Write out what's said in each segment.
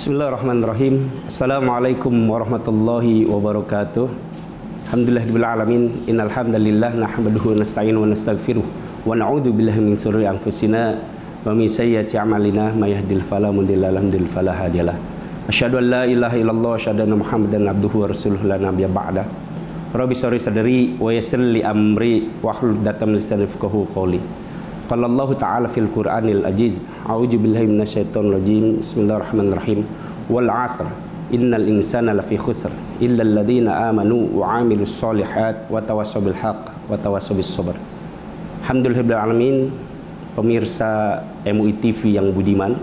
Bismillahirrahmanirrahim. Assalamualaikum warahmatullahi wabarakatuh. Alhamdulillahirabbil alamin. Innal hamdalillah nahmaduhu wa nasta'inu wa nastaghfiruh wa na'udzu billahi min shururi anfusina wa min sayyiati a'malina may yahdihil fala mudilla lahu wa yudlil fala hadiyalah. Asyhadu an la ilaha illallah wa asyhadu anna Muhammadan abduhu wa rasuluhu la nabiyya ba'da. Rabbi shrah sadri wa yassir li amri wa hlul 'uqdatam min lisani yafqahu qawli. Qala Allah Ta'ala fil Qur'anil Aziz. A'udzu billahi minasyaitonir rajim. Bismillahirrahmanirrahim. Wal 'asr innal insana lafi khusr illa alladziina amanu wa 'amilus shalihat wa tawassaw bil haqq wa tawassaw bis sabr. Alhamdulillahirabbil alamin. Pemirsa MUI TV yang budiman,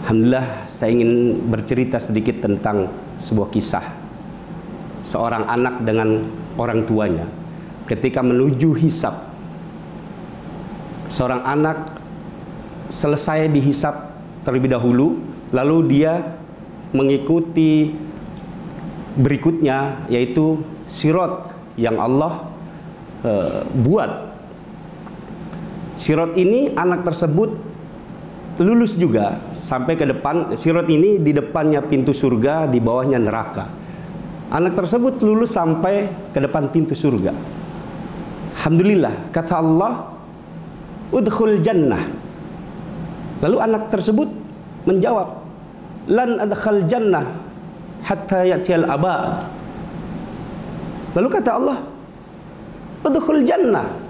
alhamdulillah saya ingin bercerita sedikit tentang sebuah kisah seorang anak dengan orang tuanya ketika menuju hisab. Seorang anak selesai dihisab terlebih dahulu, lalu dia mengikuti berikutnya, yaitu sirat yang Allah buat. Sirat ini anak tersebut lulus juga sampai ke depan. Sirat ini di depannya pintu surga, di bawahnya neraka. Anak tersebut lulus sampai ke depan pintu surga. Alhamdulillah, kata Allah, udkhul jannah. Lalu anak tersebut menjawab, lan adkhal jannah hatta ya'tiyal abad. Lalu kata Allah, udkhul jannah.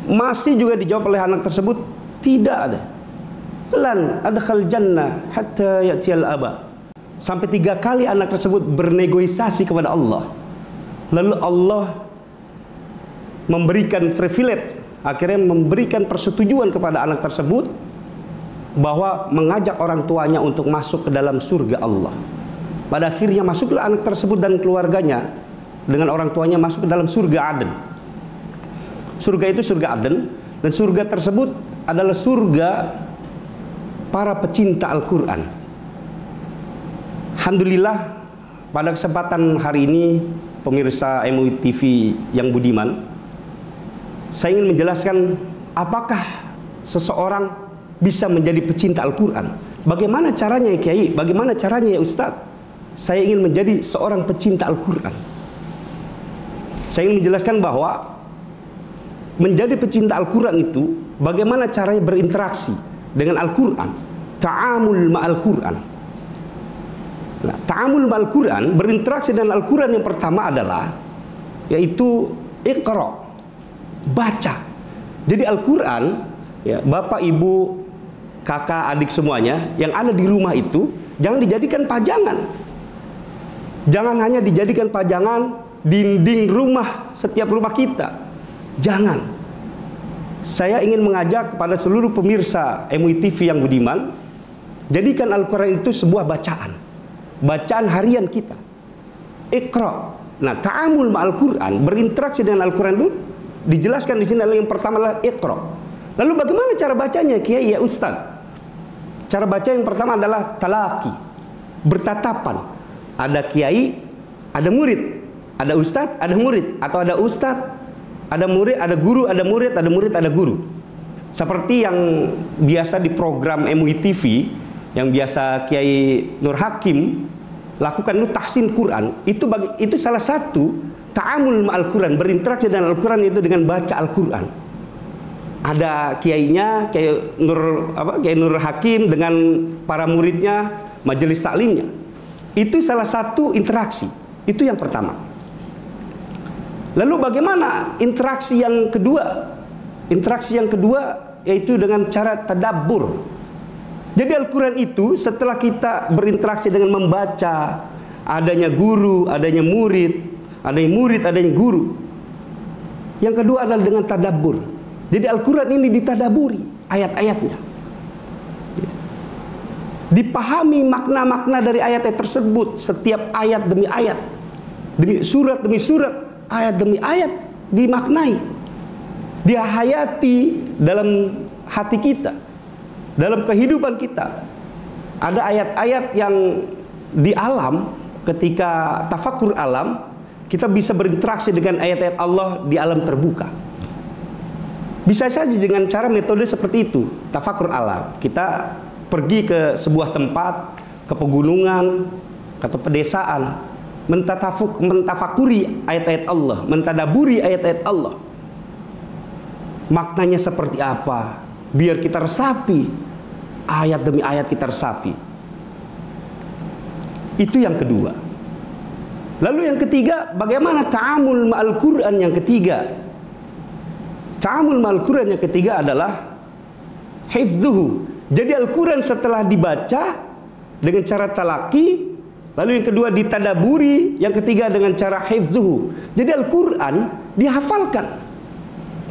Masih juga dijawab oleh anak tersebut, tidak ada. Lan adkhal jannah hatta ya'tiyal abad. Sampai 3 kali anak tersebut bernegosiasi kepada Allah. Lalu Allah memberikan privilege, akhirnya memberikan persetujuan kepada anak tersebut bahwa mengajak orang tuanya untuk masuk ke dalam surga Allah. Pada akhirnya masuklah anak tersebut dan keluarganya dengan orang tuanya masuk ke dalam surga Aden. Surga itu surga Aden, dan surga tersebut adalah surga para pecinta Al-Quran. Alhamdulillah, pada kesempatan hari ini pemirsa MUI TV yang budiman, saya ingin menjelaskan apakah seseorang bisa menjadi pecinta Al-Quran. Bagaimana caranya ya Kiai? Bagaimana caranya ya Ustadz? Saya ingin menjadi seorang pecinta Al-Quran. Saya ingin menjelaskan bahwa menjadi pecinta Al-Quran itu bagaimana caranya berinteraksi dengan Al-Quran. Ta'amul ma'al Quran. Nah, ta'amul ma'al Quran, berinteraksi dengan Al-Quran yang pertama adalah yaitu Iqra, baca. Jadi Al-Quran, ya, bapak, ibu, kakak, adik semuanya yang ada di rumah itu jangan dijadikan pajangan. Jangan hanya dijadikan pajangan dinding rumah setiap rumah kita. Jangan. Saya ingin mengajak kepada seluruh pemirsa MUI TV yang budiman, jadikan Al-Quran itu sebuah bacaan. Bacaan harian kita. Iqra. Nah, ta'amul ma'al Quran, berinteraksi dengan Al-Quran itu dijelaskan di sini adalah yang pertama adalah Iqra. Lalu bagaimana cara bacanya Kiai ya Ustaz? Cara baca yang pertama adalah talaqi, bertatapan. Ada kiai, ada murid, ada ustaz, ada murid, atau ada ustaz, ada murid, ada guru, ada murid, ada murid, ada guru. Seperti yang biasa di program MUI TV, yang biasa Kiai Nur Hakim lakukan itu tahsin Quran. Itu salah satu ta'amul ma'al Quran, berinteraksi dengan Al-Quran itu dengan baca Al-Quran. Ada kiainya, Kiai Nur Hakim dengan para muridnya, majelis taklimnya. Itu salah satu interaksi. Itu yang pertama. Lalu bagaimana interaksi yang kedua? Interaksi yang kedua yaitu dengan cara tadabbur. Jadi Al-Quran itu setelah kita berinteraksi dengan membaca, adanya guru, adanya murid, adanya guru. Yang kedua adalah dengan tadabbur. Jadi Al-Quran ini ditadaburi ayat-ayatnya. Dipahami makna-makna dari ayat-ayat tersebut, setiap ayat demi ayat, demi surat, ayat demi ayat dimaknai, dihayati dalam hati kita, dalam kehidupan kita. Ada ayat-ayat yang di alam, ketika tafakur alam, kita bisa berinteraksi dengan ayat-ayat Allah di alam terbuka. Bisa saja dengan cara metode seperti itu, tafakur alam. Kita pergi ke sebuah tempat, ke pegunungan atau pedesaan, mentafakuri ayat-ayat Allah, mentadaburi ayat-ayat Allah, maknanya seperti apa, biar kita resapi ayat demi ayat, kita resapi. Itu yang kedua. Lalu yang ketiga, bagaimana ta'amul ma'al Quran yang ketiga? Ta'amul ma'al Quran yang ketiga adalah hifzuhu. Jadi Al-Quran setelah dibaca dengan cara talaki, lalu yang kedua ditadaburi, yang ketiga dengan cara hifzuhu. Jadi Al-Quran dihafalkan.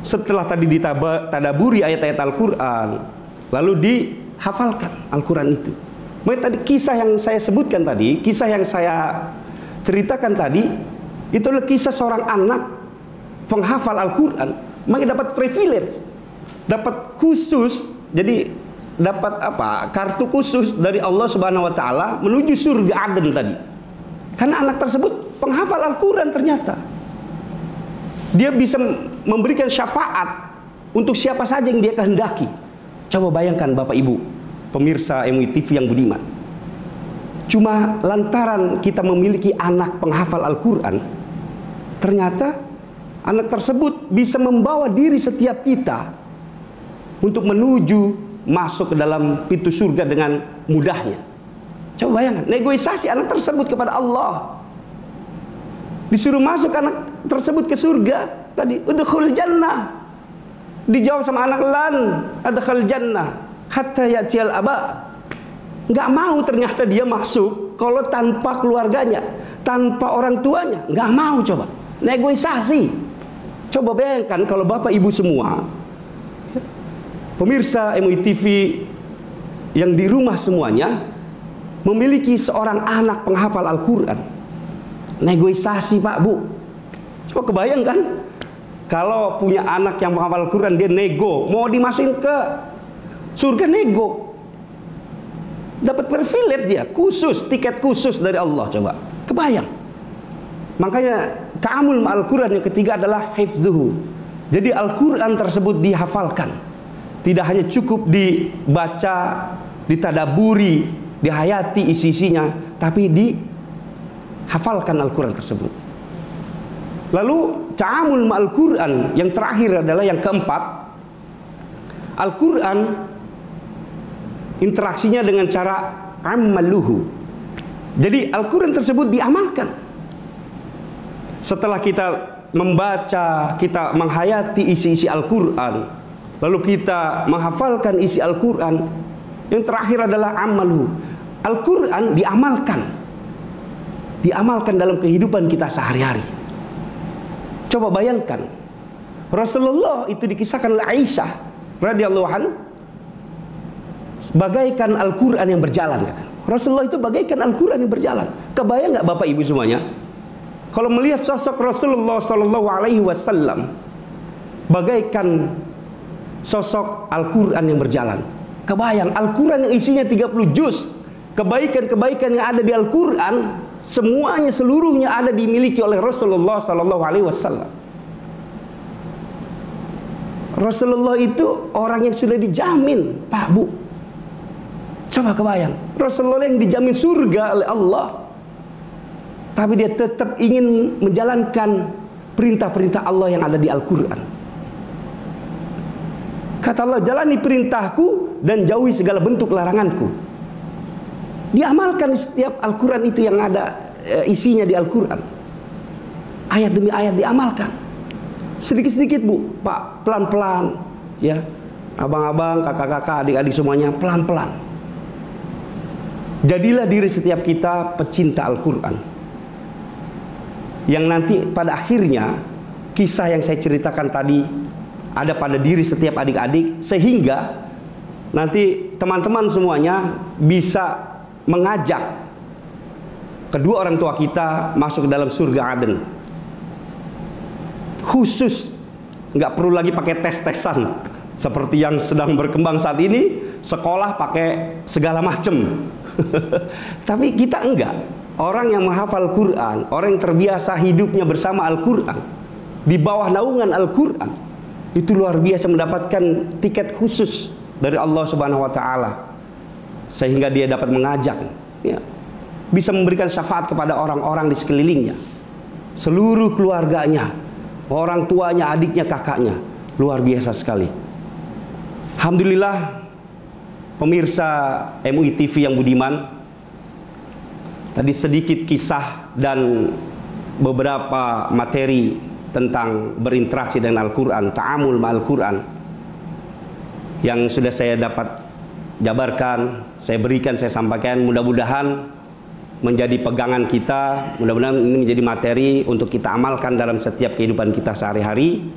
Setelah tadi ditadaburi ayat-ayat Al-Quran, lalu dihafalkan Al-Quran itu. Makanya tadi kisah yang saya sebutkan tadi, kisah yang saya ceritakan tadi, itu adalah kisah seorang anak penghafal Al-Quran. Makanya dapat privilege, dapat khusus, jadi dapat apa? Kartu khusus dari Allah Subhanahu wa taala menuju surga Aden tadi. Karena anak tersebut penghafal Al-Quran ternyata. Dia bisa memberikan syafaat untuk siapa saja yang dia kehendaki. Coba bayangkan Bapak Ibu, pemirsa MUI TV yang budiman. Cuma lantaran kita memiliki anak penghafal Al-Quran, ternyata anak tersebut bisa membawa diri setiap kita untuk menuju masuk ke dalam pintu surga dengan mudahnya. Coba bayangkan, negosiasi anak tersebut kepada Allah. Disuruh masuk anak tersebut ke surga. Tadi, udkhul jannah. Dijawab sama anak, lan adkhul jannah hatta ya'tiyal aba. Nggak mau ternyata dia masuk kalau tanpa keluarganya, tanpa orang tuanya. Nggak mau, coba. Negosiasi. Coba bayangkan kalau Bapak Ibu semua, pemirsa MUI TV yang di rumah semuanya, memiliki seorang anak penghafal Al-Quran. Negosiasi Pak Bu. Coba kebayangkan kalau punya anak yang menghafal Al-Quran, dia nego, mau dimasukin ke surga, nego. Dapat privilege dia, khusus, tiket khusus dari Allah. Coba kebayang. Makanya ta'amul ma'al Quran yang ketiga adalah hifzuhu. Jadi Al-Quran tersebut dihafalkan. Tidak hanya cukup dibaca, ditadaburi, dihayati isi-isinya, tapi dihafalkan Al-Quran tersebut. Lalu ta'amul ma'al Quran yang terakhir adalah yang keempat. Al-Quran interaksinya dengan cara amaluhu. Jadi Al-Quran tersebut diamalkan. Setelah kita membaca, kita menghayati isi-isi Al-Quran, lalu kita menghafalkan isi Al-Quran, yang terakhir adalah amaluhu. Al-Quran diamalkan. Diamalkan dalam kehidupan kita sehari-hari. Coba bayangkan, Rasulullah itu dikisahkan oleh Aisyah radhiyallahu anha bagaikan Al-Quran yang berjalan, kata. Rasulullah itu bagaikan Al-Quran yang berjalan. Kebayang nggak Bapak Ibu semuanya, kalau melihat sosok Rasulullah Sallallahu Alaihi Wasallam bagaikan sosok Al-Quran yang berjalan? Kebayang Al-Quran yang isinya 30 juz, kebaikan-kebaikan yang ada di Al-Quran, semuanya seluruhnya ada dimiliki oleh Rasulullah Sallallahu Alaihi Wasallam. Rasulullah itu orang yang sudah dijamin, Pak Bu. Coba kebayang, Rasulullah yang dijamin surga oleh Allah, tapi dia tetap ingin menjalankan perintah-perintah Allah yang ada di Al-Quran. Kata Allah, jalani perintahku dan jauhi segala bentuk laranganku. Diamalkan setiap Al-Quran itu yang ada isinya di Al-Quran. Ayat demi ayat diamalkan. Sedikit-sedikit Bu, Pak, pelan-pelan, ya, abang-abang, kakak-kakak, adik-adik semuanya, pelan-pelan. Jadilah diri setiap kita pecinta Al-Quran, yang nanti pada akhirnya kisah yang saya ceritakan tadi ada pada diri setiap adik-adik, sehingga nanti teman-teman semuanya bisa mengajak kedua orang tua kita masuk ke dalam surga Aden. Khusus, nggak perlu lagi pakai tes-tesan seperti yang sedang berkembang saat ini, sekolah pakai segala macam. Tapi kita enggak. Orang yang menghafal Quran, orang yang terbiasa hidupnya bersama Al-Quran, di bawah naungan Al-Quran, itu luar biasa mendapatkan tiket khusus dari Allah Subhanahu wa taala, sehingga dia dapat mengajak ya, bisa memberikan syafaat kepada orang-orang di sekelilingnya, seluruh keluarganya, orang tuanya, adiknya, kakaknya. Luar biasa sekali. Alhamdulillah, pemirsa MUI TV yang budiman, tadi sedikit kisah dan beberapa materi tentang berinteraksi dengan Al-Quran, ta'amul ma'al Quran, yang sudah saya dapat jabarkan, saya berikan, saya sampaikan. Mudah-mudahan menjadi pegangan kita, mudah-mudahan ini menjadi materi untuk kita amalkan dalam setiap kehidupan kita sehari-hari.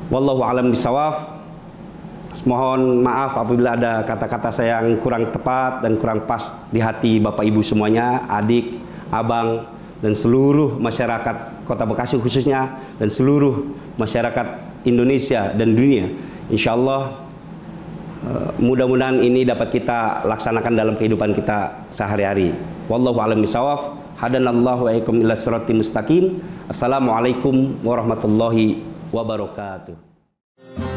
Wallahu a'lam bishawab. Mohon maaf apabila ada kata-kata saya yang kurang tepat dan kurang pas di hati Bapak Ibu semuanya, adik, abang, dan seluruh masyarakat Kota Bekasi khususnya, dan seluruh masyarakat Indonesia dan dunia. Insya Allah mudah-mudahan ini dapat kita laksanakan dalam kehidupan kita sehari-hari. Wallahu a'lam bishawab. Hadanallahu wa iyyakum ila siratal mustaqim. Assalamualaikum warahmatullahi wabarakatuh.